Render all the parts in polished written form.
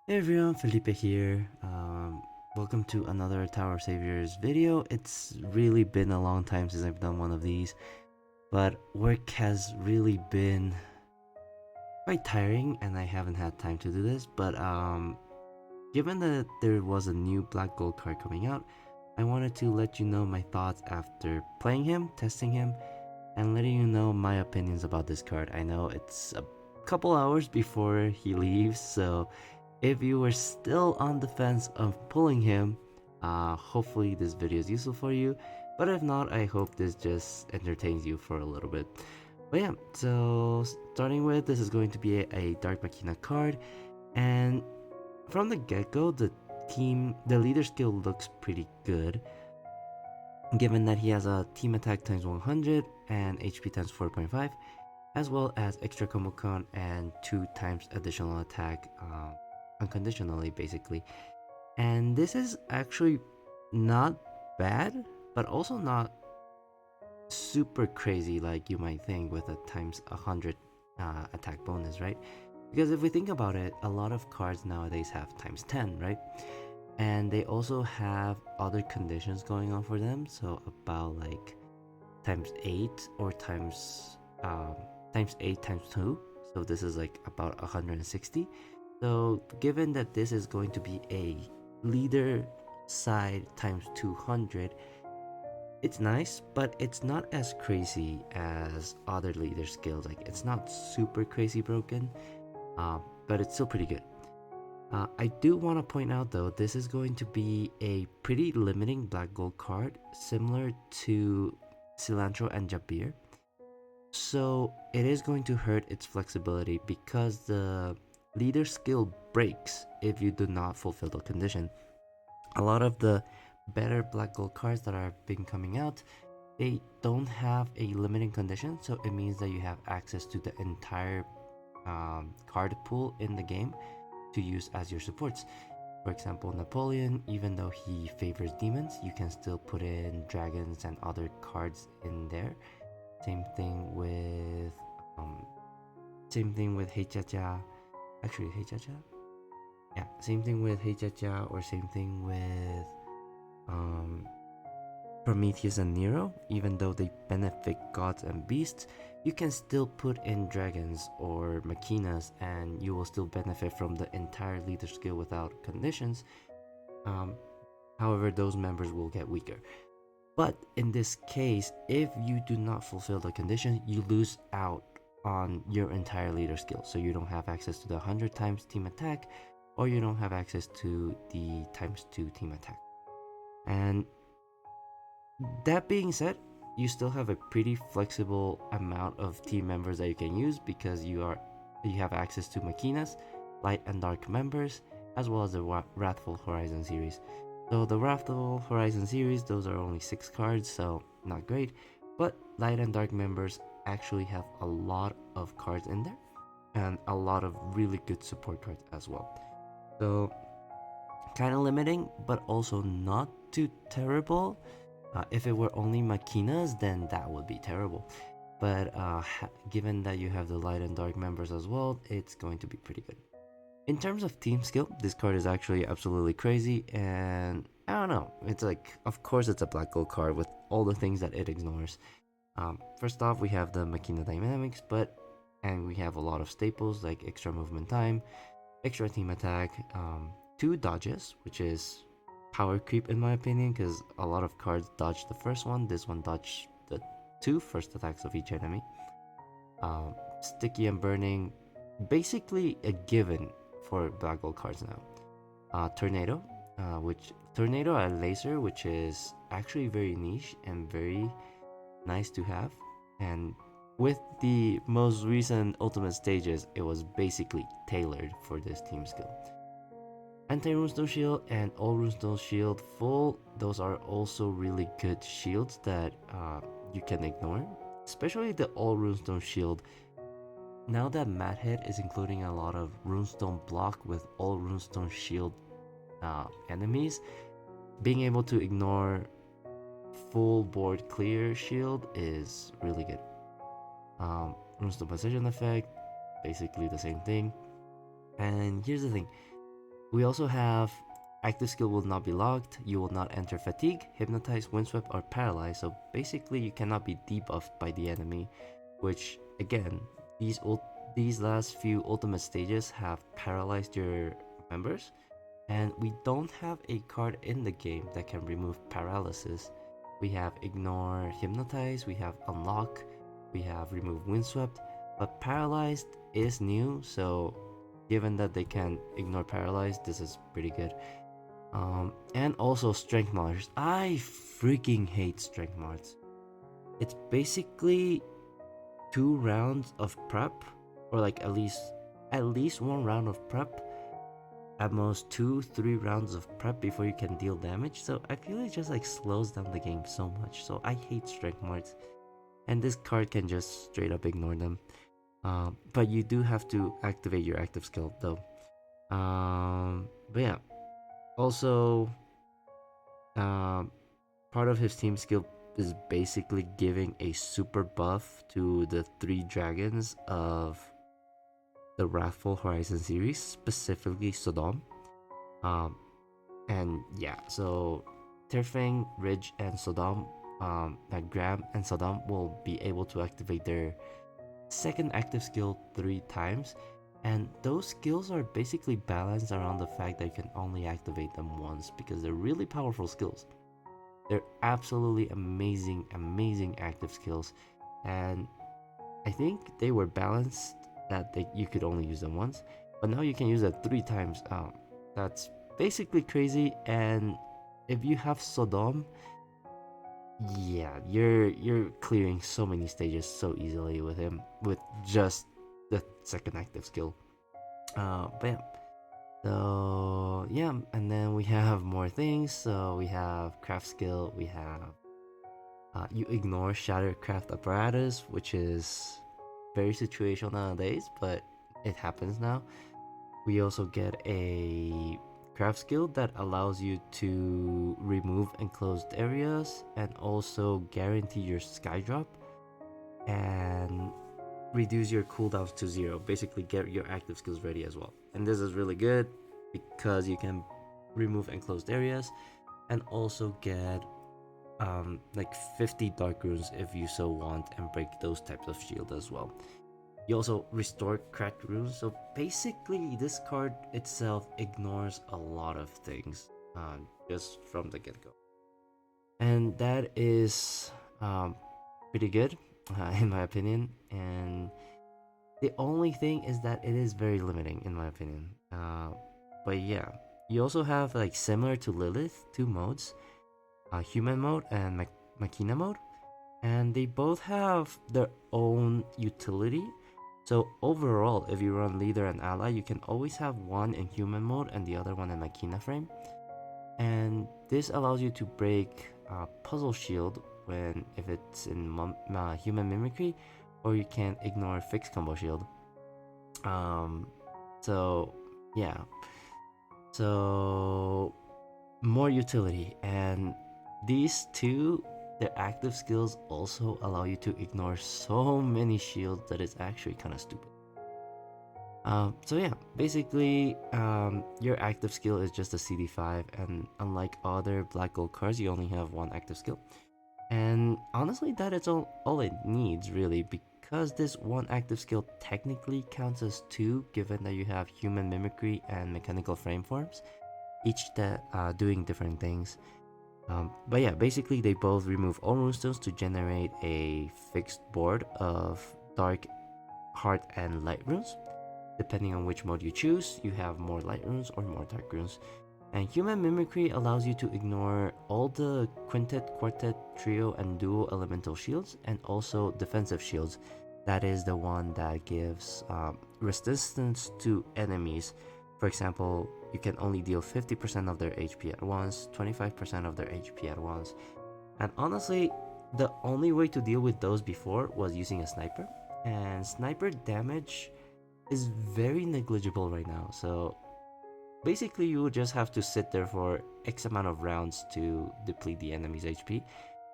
Hey everyone, Felipe here. Welcome to another Tower Saviors video. It's really been a long time since I've done one of these, but work has really been quite tiring and I haven't had time to do this. But given that there was a new Black Gold card coming out, I wanted to let you know my thoughts after playing him, testing him, and letting you know my opinions about this card. I know it's a couple hours before he leaves, so if you were still on the fence of pulling him, hopefully this video is useful for you. But if not, I hope this just entertains you for a little bit. But yeah, so starting with, this is going to be a Dark Machina card, and from the get-go, the leader skill looks pretty good, given that he has a team attack times 100 and HP times 4.5, as well as extra combo con and 2 times additional attack unconditionally, basically. And this is actually not bad, but also not super crazy like you might think with a times 100 attack bonus, right? Because if we think about it, a lot of cards nowadays have times 10, right? And they also have other conditions going on for them, so about like times 8 or times 8 times 2. So this is like about 160. So given that this is going to be a leader side times 200, it's nice, but it's not as crazy as other leader skills. Like it's not super crazy broken, but it's still pretty good. I do want to point out though, this is going to be a pretty limiting black gold card, similar to Cilantro and Jabir. So it is going to hurt its flexibility because the leader skill breaks if you do not fulfill the condition. A lot of the better black gold cards that are been coming out, they don't have a limiting condition, so it means that you have access to the entire card pool in the game to use as your supports. For example, Napoleon, even though he favors demons, you can still put in dragons and other cards in there. Same thing with um, same thing with Heichacha. Actually, Heichacha. Yeah, same thing with Heichacha, or same thing with um, Prometheus and Nero. Even though they benefit gods and beasts, you can still put in dragons or machinas, and you will still benefit from the entire leader skill without conditions. Um, However, those members will get weaker. But in this case, if you do not fulfill the condition, you lose out on your entire leader skill. So you don't have access to the 100 times team attack, or you don't have access to the times 2 team attack. And that being said, you still have a pretty flexible amount of team members that you can use because you have access to Machinas, light and dark members, as well as the Wrathful Horizon series. So the Wrathful Horizon series, those are only 6 cards, so not great. But light and dark members actually have a lot of cards in there, and a lot of really good support cards as well. So kind of limiting, but also not too terrible. If it were only Machinas, then that would be terrible. But given that you have the light and dark members as well, it's going to be pretty good. In terms of team skill, this card is actually absolutely crazy, and I don't know. It's like, of course, it's a black gold card with all the things that it ignores. First off, we have the Machina dynamics, and we have a lot of staples like extra movement time, extra team attack, 2 dodges, which is power creep in my opinion, because a lot of cards dodge the first one. This one dodged the 2 first attacks of each enemy. Sticky and burning, basically a given for black gold cards now. Tornado, which tornado and laser, which is actually very niche and very nice to have. And with the most recent ultimate stages, it was basically tailored for this team skill. Anti-Runestone Shield and All Runestone Shield full, those are also really good shields that you can ignore. Especially the All Runestone Shield. Now that Madhead is including a lot of Runestone block with All Runestone Shield enemies, being able to ignore full board clear shield is really good. Runestone Precision effect, basically the same thing. And here's the thing, We also have active skill will not be locked, you will not enter fatigue, hypnotize, windswept, or paralyze. So basically, you cannot be debuffed by the enemy, which again, these last few ultimate stages have paralyzed your members, and we don't have a card in the game that can remove paralysis. We have ignore, hypnotize, we have unlock, we have remove windswept, but paralyzed is new, so given that they can ignore paralyzed, this is pretty good. And also strength mods. I freaking hate strength mods. It's basically 2 rounds of prep, or like at least 1 round of prep, at most 2-3 rounds of prep before you can deal damage. So I feel it just like slows down the game so much. So I hate strength mods, and this card can just straight up ignore them. But you do have to activate your active skill though. But yeah, also, um, part of his team skill is basically giving a super buff to the 3 dragons of the Wrathful Horizon series, specifically Sodom. Um, and yeah, so Tirfang, Ridge, and Sodom, Graham and Sodom will be able to activate their second active skill 3 times, and those skills are basically balanced around the fact that you can only activate them once because they're really powerful skills. They're absolutely amazing, amazing active skills, and I think they were balanced that you could only use them once, but now you can use it 3 times. That's basically crazy, and if you have Sodom, yeah, you're clearing so many stages so easily with him with just the second active skill. But yeah. So yeah, and then we have more things. So we have craft skill. We have you ignore shattercraft apparatus, which is very situational nowadays, but it happens now. We also get a craft skill that allows you to remove enclosed areas and also guarantee your sky drop and reduce your cooldowns to 0. Basically, get your active skills ready as well. And this is really good because you can remove enclosed areas and also get like 50 dark runes if you so want, and break those types of shield as well. You also restore cracked runes, so basically this card itself ignores a lot of things just from the get-go, and that is pretty good in my opinion. And the only thing is that it is very limiting in my opinion. But yeah, you also have like similar to Lilith 2 modes, human mode and machina mode, and they both have their own utility. So overall, if you run leader and ally, you can always have one in human mode and the other one in machina frame, and this allows you to break puzzle shield when if it's in human mimicry, or you can ignore fixed combo shield. um so yeah, so more utility, and these two, their active skills also allow you to ignore so many shields that is actually kind of stupid. So yeah, basically, your active skill is just a CD5, and unlike other black gold cards, you only have one active skill. And honestly, that is all it needs really, because this one active skill technically counts as 2, given that you have human mimicry and mechanical frame forms, each that doing different things. But yeah, basically they both remove all runestones to generate a fixed board of dark, hard, and light runes. Depending on which mode you choose, you have more light runes or more dark runes. And human mimicry allows you to ignore all the quintet, quartet, trio, and duo elemental shields, and also defensive shields. That is the one that gives resistance to enemies. For example, you can only deal 50% of their HP at once, 25% of their HP at once. And honestly, the only way to deal with those before was using a sniper. And sniper damage is very negligible right now. So basically, you would just have to sit there for X amount of rounds to deplete the enemy's HP.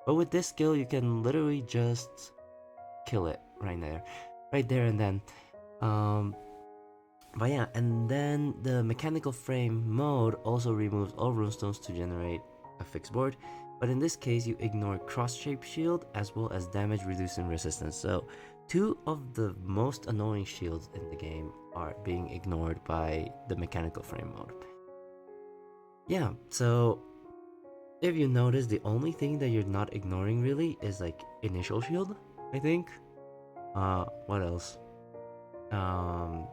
But with this skill, you can literally just kill it right there and then. Um, But yeah, and then the mechanical frame mode also removes all runestones to generate a fixed board. But in this case, you ignore cross-shape shield as well as damage reducing resistance. So two of the most annoying shields in the game are being ignored by the mechanical frame mode. Yeah, so if you notice, the only thing that you're not ignoring really is like initial shield, I think. What else? Um,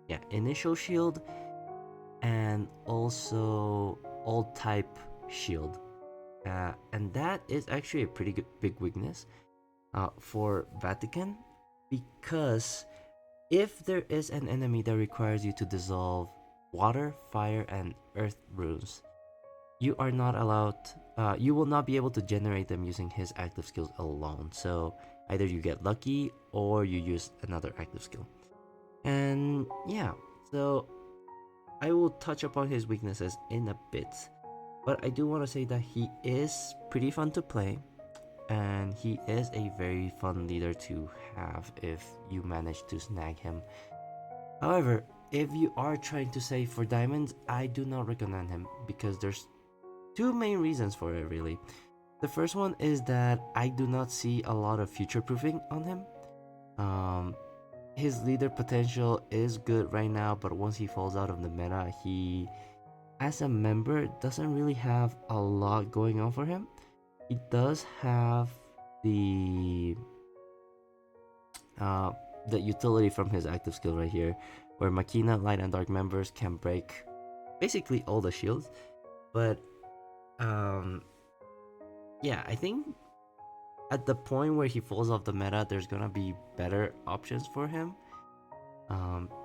yeah, initial shield and also old type shield. And that is actually a pretty good big weakness for Vatican, because if there is an enemy that requires you to dissolve water, fire, and earth runes, you are not allowed. You will not be able to generate them using his active skills alone. So either you get lucky or you use another active skill. And yeah, so I will touch upon his weaknesses in a bit, but I do want to say that he is pretty fun to play, and he is a very fun leader to have if you manage to snag him. However, if you are trying to save for diamonds, I do not recommend him because there's two main reasons for it really. The first one is that I do not see a lot of future proofing on him. Um, his leader potential is good right now, but once he falls out of the meta, he as a member doesn't really have a lot going on for him. He does have the uh, the utility from his active skill right here, where Machina, Light, and Dark members can break basically all the shields. But um, yeah, I think at the point where he falls off the meta, there's gonna be better options for him.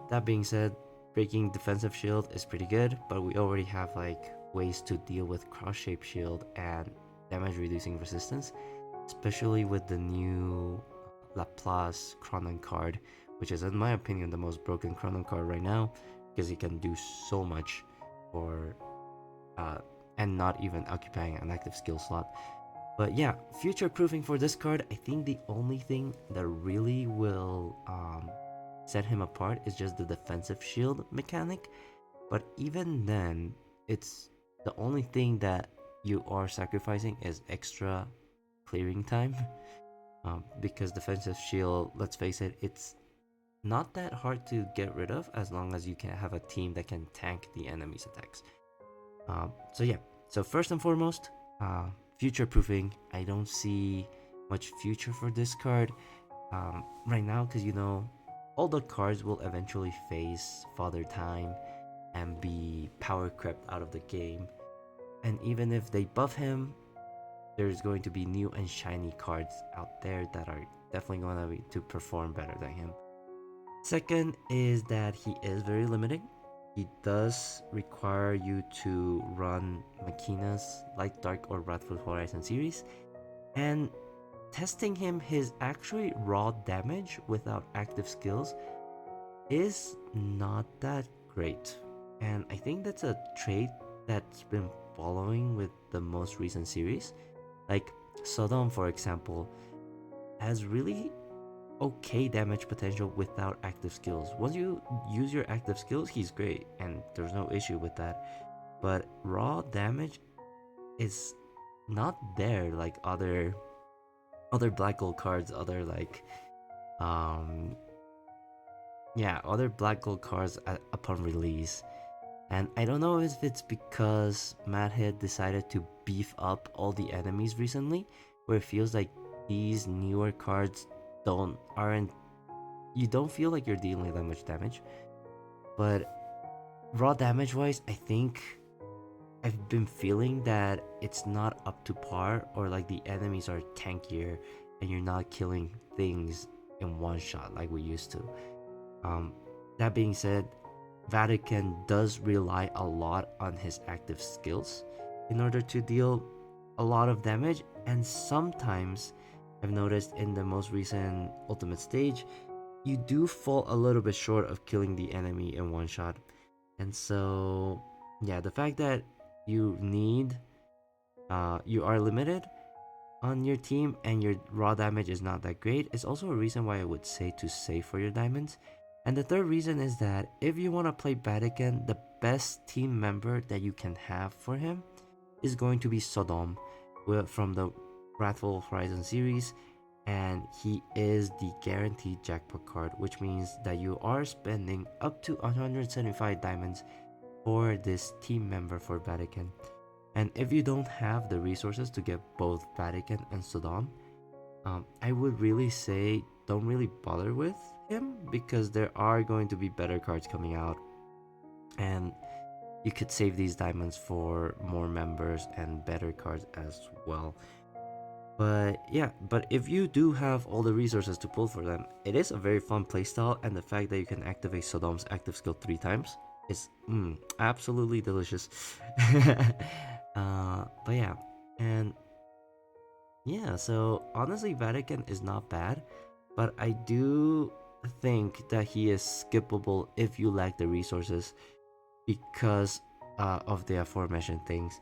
That being said, breaking defensive shield is pretty good, but we already have like ways to deal with cross shape shield and damage reducing resistance, especially with the new Laplace Chronon card, which is in my opinion the most broken Chronon card right now, because he can do so much for uh, and not even occupying an active skill slot. But yeah, future proofing for this card, I think the only thing that really will set him apart is just the defensive shield mechanic. But even then, it's the only thing that you are sacrificing is extra clearing time. Because defensive shield, let's face it, it's not that hard to get rid of as long as you can have a team that can tank the enemy's attacks. So yeah, so first and foremost, future proofing. I don't see much future for this card right now because all the cards will eventually face Father Time and be power crept out of the game. And even if they buff him, there's going to be new and shiny cards out there that are definitely going to perform better than him. Second is that he is very limiting. He does require you to run Makina's Light, Dark, or Wrathful Horizon series, and testing him his actually raw damage without active skills is not that great. And I think that's a trait that's been following with the most recent series. Like Sodom, for example, has really okay damage potential without active skills. Once you use your active skills, he's great, and there's no issue with that. But raw damage is not there like other black gold cards, other like um yeah, other black gold cards upon release. And I don't know if it's because Madhead decided to beef up all the enemies recently, where it feels like these newer cards aren't you don't feel like you're dealing that much damage. But raw damage wise, I think I've been feeling that it's not up to par, or like the enemies are tankier and you're not killing things in one shot like we used to. Um, that being said, Vatican does rely a lot on his active skills in order to deal a lot of damage, and sometimes I've noticed in the most recent ultimate stage, you do fall a little bit short of killing the enemy in one shot. And so, yeah, the fact that you are limited on your team and your raw damage is not that great is also a reason why I would say to save for your diamonds. And the third reason is that if you want to play Vatican, the best team member that you can have for him is going to be Sodom from the Wrathful Horizon series, and he is the guaranteed jackpot card, which means that you are spending up to 175 diamonds for this team member for Vatican. And if you don't have the resources to get both Vatican and Sodom, I would really say don't really bother with him, because there are going to be better cards coming out, and you could save these diamonds for more members and better cards as well. But yeah, but if you do have all the resources to pull for them, it is a very fun playstyle, and the fact that you can activate Sodom's active skill 3 times is absolutely delicious. But yeah, and yeah, so honestly, Vatican is not bad, but I do think that he is skippable if you lack the resources because of the aforementioned things.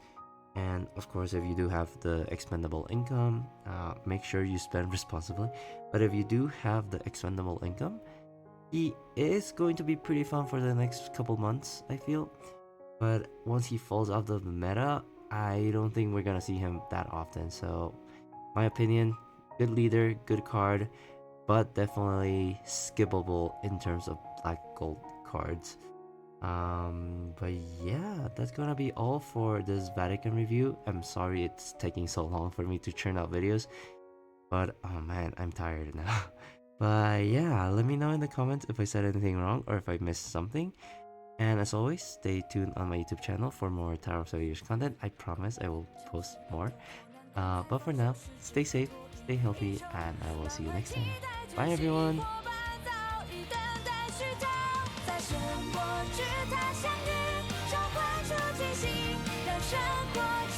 And of course, if you do have the expendable income, make sure you spend responsibly. But if you do have the expendable income, he is going to be pretty fun for the next couple months, I feel. But once he falls out of the meta, I don't think we're gonna see him that often. So, my opinion, good leader, good card, but definitely skippable in terms of black gold cards. But yeah, that's gonna be all for this Vatican review. I'm sorry it's taking so long for me to churn out videos, but oh man, I'm tired now. But yeah, let me know in the comments if I said anything wrong or if I missed something. And as always, stay tuned on my YouTube channel for more Tower of Saviors content. I promise I will post more. But for now, stay safe, stay healthy, and I will see you next time. Bye everyone! 在生活之塔相遇，召唤出惊喜，让生活。